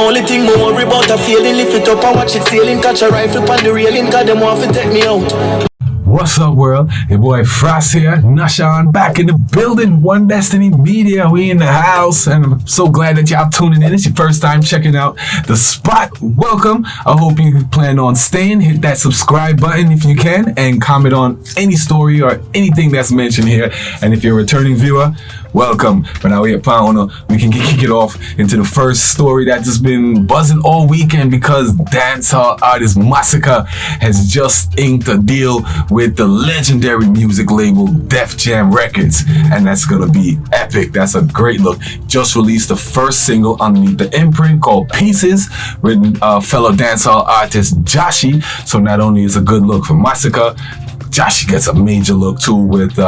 Only thing more worry about a feeling, lift it up and watch it sailing. Catch a rifle on the railing, cause them want to take me out. What's up, world? Your boy Frost here, Nashan, back in the building. One Destiny Media, we in the house, and I'm so glad that y'all tuning in. It's your first time checking out the spot. Welcome. I hope you plan on staying. Hit that subscribe button if you can, and comment on any story or anything that's mentioned here. And if you're a returning viewer, welcome. But now we can kick it off into the first story that's just been buzzing all weekend, because dancehall artist Masicka has just inked a deal with the legendary music label Defjam Records, and that's gonna be epic. That's a great look. Just released the first single underneath the imprint called Pieces, written fellow dancehall artist JAHSHII. So not only is a good look for Masicka, JAHSHII gets a major look too, with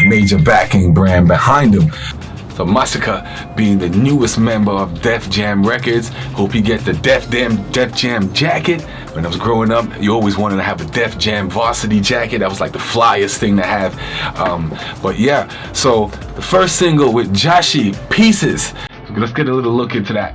major backing brand behind him. So Masicka, being the newest member of Defjam Records, hope you get the Def Jam jacket. When I was growing up, you always wanted to have a Def Jam varsity jacket. That was like the flyest thing to have. But yeah, so the first single with JAHSHII, Pieces. So let's get a little look into that.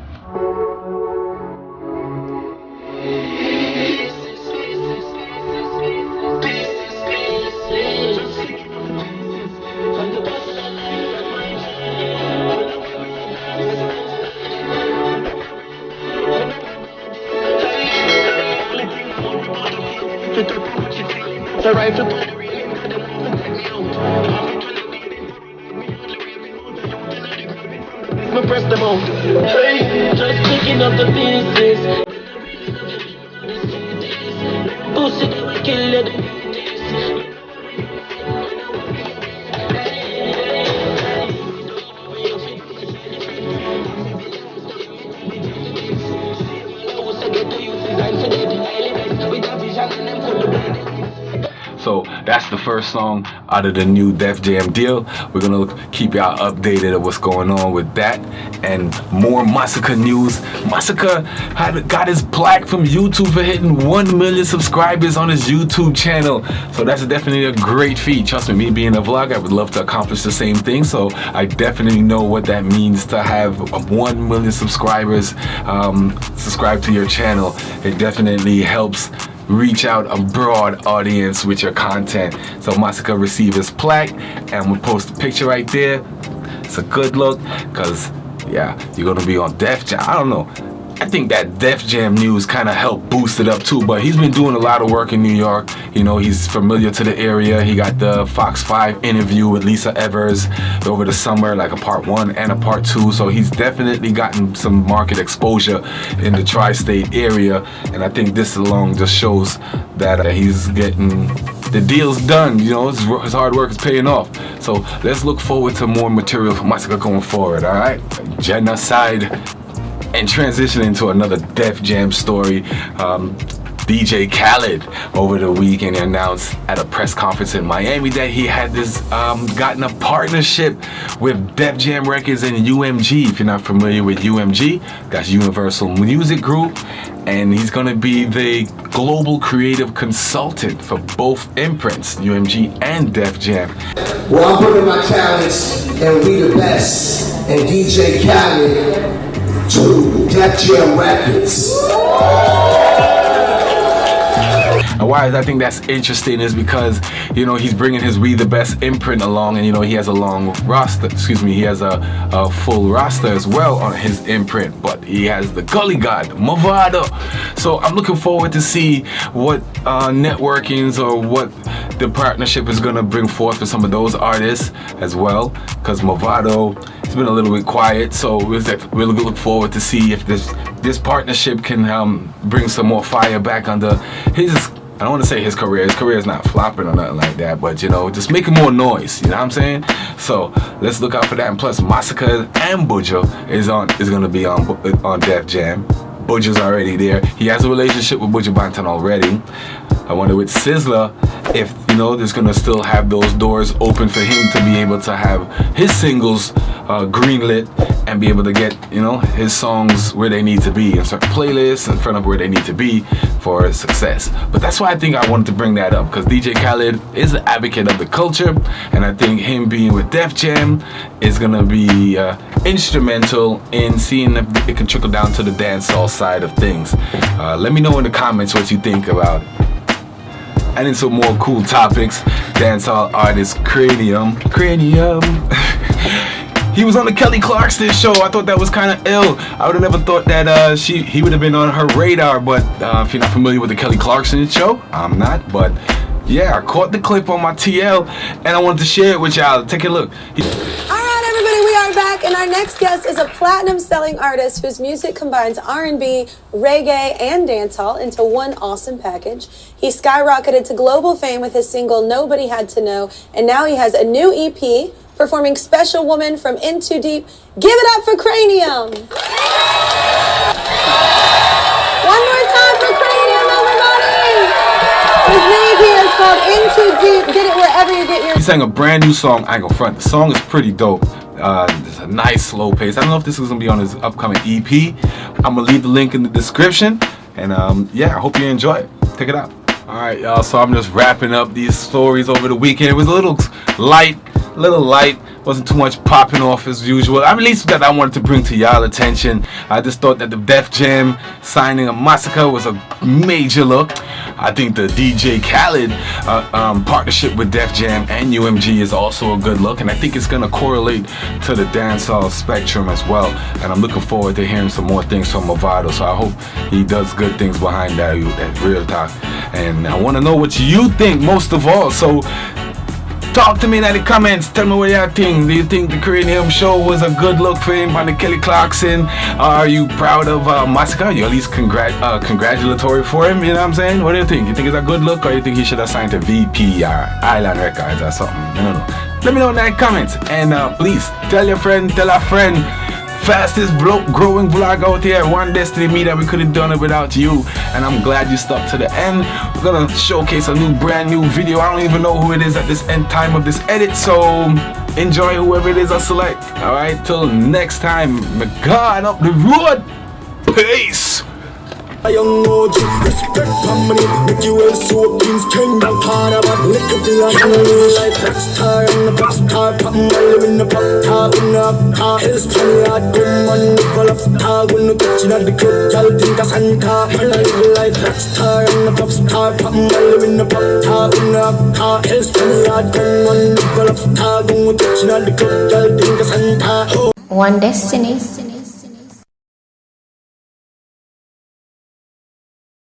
The rifle on the railing, cause them want to take me out. Me press them out. Hey, just picking up the pieces. Pussy that will kill you. So that's the first song out of the new Def Jam deal. We're gonna keep y'all updated of what's going on with that and more Masicka news. Masicka got his plaque from YouTube for hitting 1 million subscribers on his YouTube channel. So that's definitely a great feat. Trust me being a vlogger, I would love to accomplish the same thing. So I definitely know what that means to have 1 million subscribers subscribe to your channel. It definitely helps reach out a broad audience with your content. So Masicka received his plaque, and we'll post a picture right there. It's a good look, because yeah, you're gonna be on Def Jam. I don't know, I think that Def Jam news kind of helped boost it up too, but he's been doing a lot of work in New York. You know, he's familiar to the area. He got the Fox 5 interview with Lisa Evers over the summer, like a part 1 and a part 2. So he's definitely gotten some market exposure in the tri-state area. And I think this alone just shows that he's getting the deal's done. You know, his hard work is paying off. So let's look forward to more material from Masicka going forward, all right? Genocide. And transitioning to another Def Jam story, DJ Khaled over the weekend announced at a press conference in Miami that he had gotten a partnership with Def Jam Records and UMG. If you're not familiar with UMG, that's Universal Music Group, and he's gonna be the global creative consultant for both imprints, UMG and Def Jam. Well, I'm putting my talents and we the best, and DJ Khaled to Def Jam Records. And why I think that's interesting is because, you know, he's bringing his We The Best imprint along, and you know, he has a long roster, he has a full roster as well on his imprint, but he has the Gully God, Movado. So I'm looking forward to see what networkings or what the partnership is gonna bring forth for some of those artists as well, because Movado, it's been a little bit quiet, so we'll look forward to see if this partnership can bring some more fire back under his, I don't want to say his career is not flopping or nothing like that, but you know, just making more noise, you know what I'm saying? So let's look out for that. And plus Masicka and Buju is gonna be on Def Jam. Buju's already there. He has a relationship with Buju Banton already. I wonder with Sizzla if, you know, there's gonna still have those doors open for him to be able to have his singles greenlit and be able to get, you know, his songs where they need to be in certain playlists in front of where they need to be for success. But that's why I think I wanted to bring that up, because DJ Khaled is an advocate of the culture, and I think him being with Def Jam is gonna be instrumental in seeing if it can trickle down to the dancehall side of things. Let me know in the comments what you think about it. And in some more cool topics, dancehall artist Kranium. He was on the Kelly Clarkson show. I thought that was kind of ill. I would have never thought that he would have been on her radar. But if you're not familiar with the Kelly Clarkson show, I'm not. But yeah, I caught the clip on my TL and I wanted to share it with y'all. Take a look. Alright everybody, we are back and our next guest is a platinum selling artist whose music combines R&B, reggae, and dancehall into one awesome package. He skyrocketed to global fame with his single Nobody Had to Know, and now he has a new EP performing Special Woman from In Too Deep. Give it up for Kranium! One more time for Kranium, everybody! His new EP is called In Too Deep. Get it wherever you get your... He sang a brand new song, I ain't gonna front. The song is pretty dope. It's a nice slow pace. I don't know if this is gonna be on his upcoming EP. I'm gonna leave the link in the description. And yeah, I hope you enjoy it. Check it out. Alright y'all, so I'm just wrapping up these stories over the weekend. It was a little light, wasn't too much popping off as usual. At least that I wanted to bring to y'all attention. I just thought that the Def Jam signing of Masicka was a major look. I think the DJ Khaled partnership with Def Jam and UMG is also a good look, and I think it's gonna correlate to the dancehall spectrum as well. And I'm looking forward to hearing some more things from Movado. So I hope he does good things behind that real talk. And I want to know what you think most of all. So talk to me in the comments. Tell me what you think. Do you think the Kranium show was a good look for him by the Kelly Clarkson? Are you proud of Masicka? Are you at least congratulatory for him? You know what I'm saying? What do you think? You think it's a good look, or you think he should have signed to VP or Island Records or something? I don't know. Let me know in the comments. And please tell your friend, tell a friend. Fastest growing vlog out here. One Destiny Media. We couldn't done it without you, and I'm glad you stuck to the end. We're gonna showcase a brand new video. I don't even know who it is at this end time of this edit, so enjoy whoever it is I select. Alright, till next time, my God, up the road. Peace. A young OG, respect family, make you well so clean, Skeng down Tana, but lick up the animal like rock star and the pop star, pop live in the pop tar, in the car, hell's funny, I come on the ball of star, when you catch at the club, y'all think a Santa, I live like rock star and the pop star, pop live in the pop tar, in the car, hell's funny, I come on the ball of star, when you catch at the club, y'all think a Santa. One Destiny.